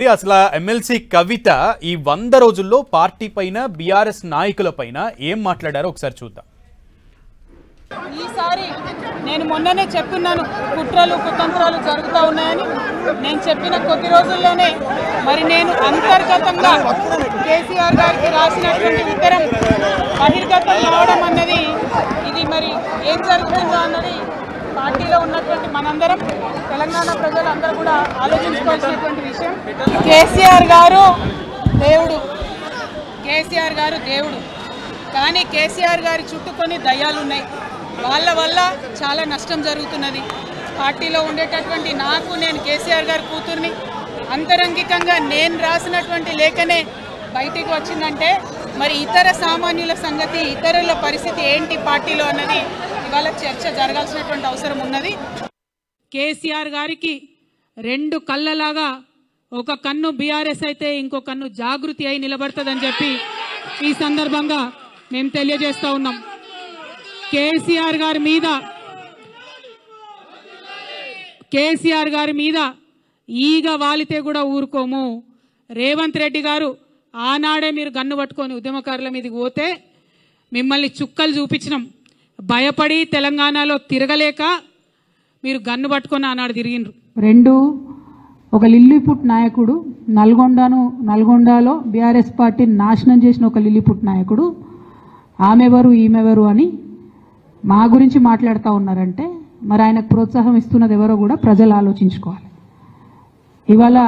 అసలు ఎమ్మెల్సీ కవిత ఈ 100 రోజుల్లో పార్టీ పైన బీఆర్ఎస్ నాయకుల పైన ఏం మాట్లాడారో ఒకసారి చూద్దాం. ఈసారి నేను మొన్ననే చెప్తున్నాను, కుట్రలు కుతంత్రాలు జరుగుతూ ఉన్నాయని. నేను చెప్పిన కొద్ది రోజుల్లోనే మరి నేను అంతర్గతంగా కేసీఆర్ గారికి రాసినటువంటి ఉత్తరం బహిర్గతం కావడం అన్నది, ఇది మరి ఏం జరుగుతుందో అన్నది పార్టీలో ఉన్నటువంటి మనందరం, తెలంగాణ ప్రజలందరూ కూడా ఆలోచించుకోవాల్సినటువంటి విషయం. కేసీఆర్ గారు దేవుడు, కేసీఆర్ గారు దేవుడు, కానీ కేసీఆర్ గారి చుట్టూ కొన్ని దయ్యాలు ఉన్నాయి. వాళ్ళ వల్ల చాలా నష్టం జరుగుతున్నది. పార్టీలో ఉండేటటువంటి నాకు, నేను కేసీఆర్ గారి కూతుర్ని, అంతరంగికంగా నేను రాసినటువంటి లేఖనే బయటికి వచ్చిందంటే మరి ఇతర సామాన్యుల సంగతి, ఇతరుల పరిస్థితి ఏంటి పార్టీలో అన్నది ఇవాళ చర్చ జరగాల్సినటువంటి అవసరం ఉన్నది. కేసీఆర్ గారికి రెండు కళ్ళలాగా ఒక కన్ను బీఆర్ఎస్ అయితే ఇంకో కన్ను జాగృతి అయి నిలబడుతుందని చెప్పి ఈ సందర్భంగా మేము తెలియజేస్తూ ఉన్నాం. కేసీఆర్ గారి మీద ఈగ వాలితే కూడా ఊరుకోము. రేవంత్ రెడ్డి గారు ఆనాడే మీరు గన్ను పట్టుకొని ఉద్యమకారుల మీదకి పోతే మిమ్మల్ని చుక్కలు చూపించినాం. భయపడి తెలంగాణలో తిరగలేక మీరు గన్ను పట్టుకొని ఆనాడు తిరిగినరు. రెండు, ఒక లిల్లీపుట్ నాయకుడు, నల్గొండలో బీఆర్ఎస్ పార్టీని నాశనం చేసిన ఒక లిల్లీపుట్ నాయకుడు ఆమెవరు ఈమెవరు అని మా గురించి మాట్లాడుతూ ఉన్నారంటే మరి ఆయనకు ప్రోత్సాహం ఇస్తున్నది ఎవరో కూడా ప్రజలు ఆలోచించుకోవాలి. ఇవాళ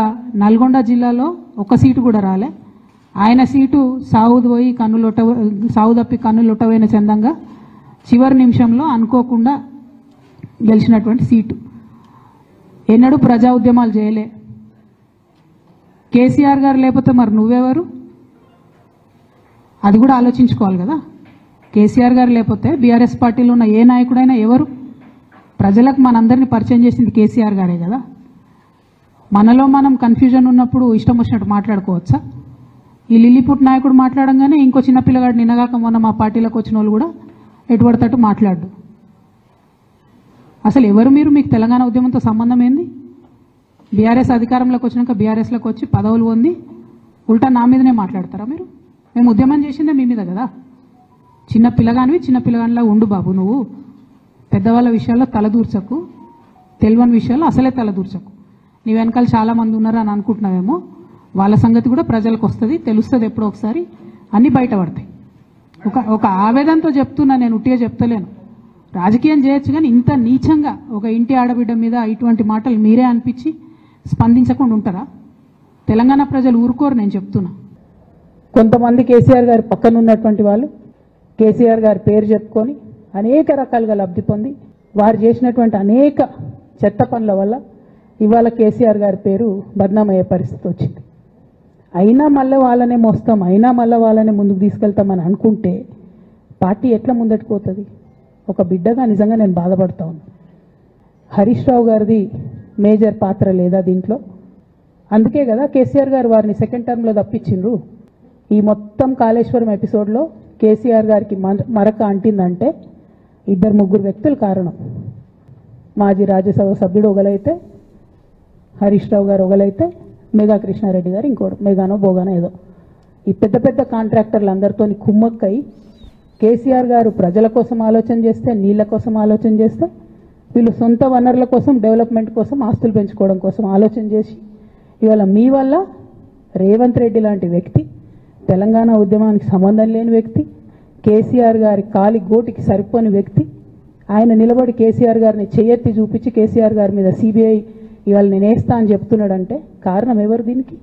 నల్గొండ జిల్లాలో ఒక సీటు కూడా రాలే. ఆయన సీటు సాగు తప్పి కన్నులొట్టవైన చందంగా చివరి నిమిషంలో అనుకోకుండా గెలిచినటువంటి సీటు. ఎన్నడూ ప్రజా ఉద్యమాలు చేయలే. కేసీఆర్ గారు లేకపోతే మరి నువ్వెవరు? అది కూడా ఆలోచించుకోవాలి కదా. కేసీఆర్ గారు లేకపోతే బీఆర్ఎస్ పార్టీలో ఉన్న ఏ నాయకుడైనా ఎవరు? ప్రజలకు మనందరినీ పరిచయం చేసింది కేసీఆర్ గారే కదా. మనలో మనం కన్ఫ్యూజన్ ఉన్నప్పుడు ఇష్టం వచ్చినట్టు మాట్లాడుకోవచ్చా? ఈ లిల్లీపుట్ నాయకుడు మాట్లాడంగానే ఇంకో చిన్నపిల్లగాడు నిన్నగాక మొన్న మా పార్టీలోకి వచ్చిన వాళ్ళు కూడా ఎటుపడతట్టు మాట్లాడు. అసలు ఎవరు మీరు? మీకు తెలంగాణ ఉద్యమంతో సంబంధం ఏంది? బీఆర్ఎస్ అధికారంలోకి వచ్చినాక బీఆర్ఎస్లోకి వచ్చి పదవులు పొంది ఉల్టా నా మీదనే మాట్లాడతారా మీరు? మేము ఉద్యమం చేసిందే మీ మీద కదా. చిన్న పిల్లగానిలా ఉండు బాబు. నువ్వు పెద్దవాళ్ళ విషయాల్లో తలదూర్చకు, తెలియని విషయాల్లో అసలే తలదూర్చకు. నీ వెనకాల చాలామంది ఉన్నారు అని అనుకుంటున్నావేమో. వాళ్ళ సంగతి కూడా ప్రజలకు వస్తుంది, తెలుస్తుంది. ఎప్పుడో ఒకసారి అన్నీ బయటపడతాయి. ఒక ఆవేదనతో చెప్తున్నా, నేను ఉట్టిగా చెప్తలేను. రాజకీయం చేయొచ్చు కానీ ఇంత నీచంగా ఒక ఇంటి ఆడబిడ్డ మీద ఇటువంటి మాటలు మీరే అనిపించి స్పందించకుండా ఉంటారా? తెలంగాణ ప్రజలు ఊరుకోరు. నేను చెప్తున్నా, కొంతమంది కేసీఆర్ గారి పక్కన ఉన్నటువంటి వాళ్ళు కేసీఆర్ గారి పేరు చెప్పుకొని అనేక రకాలుగా లబ్ధి పొంది వారు చేసినటువంటి అనేక చెత్త పనుల వల్ల ఇవాళ కేసీఆర్ గారి పేరు బద్నామయ్యే పరిస్థితి వచ్చింది. అయినా మళ్ళీ వాళ్ళనే మోస్తాం, అయినా మళ్ళీ వాళ్ళనే ముందుకు తీసుకెళ్తామని అనుకుంటే పార్టీ ఎట్లా ముందటికి పోతుంది? ఒక బిడ్డగా నిజంగా నేను బాధపడతా ఉన్నా. హరీష్ రావు గారిది మేజర్ పాత్ర లేదా దీంట్లో? అందుకే కదా కేసీఆర్ గారు వారిని సెకండ్ టర్మ్లో తప్పించిండ్రు. ఈ మొత్తం కాళేశ్వరం ఎపిసోడ్లో కేసీఆర్ గారికి మరక అంటిందంటే 2-3 వ్యక్తులు కారణం. మాజీ రాజ్యసభ సభ్యుడు ఒకలైతే, హరీష్ రావు గారు ఒకలైతే, మేఘా కృష్ణారెడ్డి గారు ఇంకోటి, మేఘానో బోగానో ఏదో. ఈ పెద్ద పెద్ద కాంట్రాక్టర్లు అందరితో కుమ్మక్కై కేసీఆర్ గారు ప్రజల కోసం ఆలోచన చేస్తే, నీళ్ల కోసం ఆలోచన చేస్తే, వీళ్ళు సొంత వనరుల కోసం, డెవలప్మెంట్ కోసం, ఆస్తులు పెంచుకోవడం కోసం ఆలోచన చేసి ఇవాళ మీ వల్ల రేవంత్ రెడ్డి లాంటి వ్యక్తి, తెలంగాణ ఉద్యమానికి సంబంధం లేని వ్యక్తి, కేసీఆర్ గారి కాలి గోటికి సరిపోని వ్యక్తి, ఆయన నిలబడి కేసీఆర్ గారిని చెయ్యెత్తి చూపించి కేసీఆర్ గారి మీద సిబిఐ ఇవాళ నేను వేస్తా అని చెప్తున్నాడంటే కారణం ఎవరు దీనికి?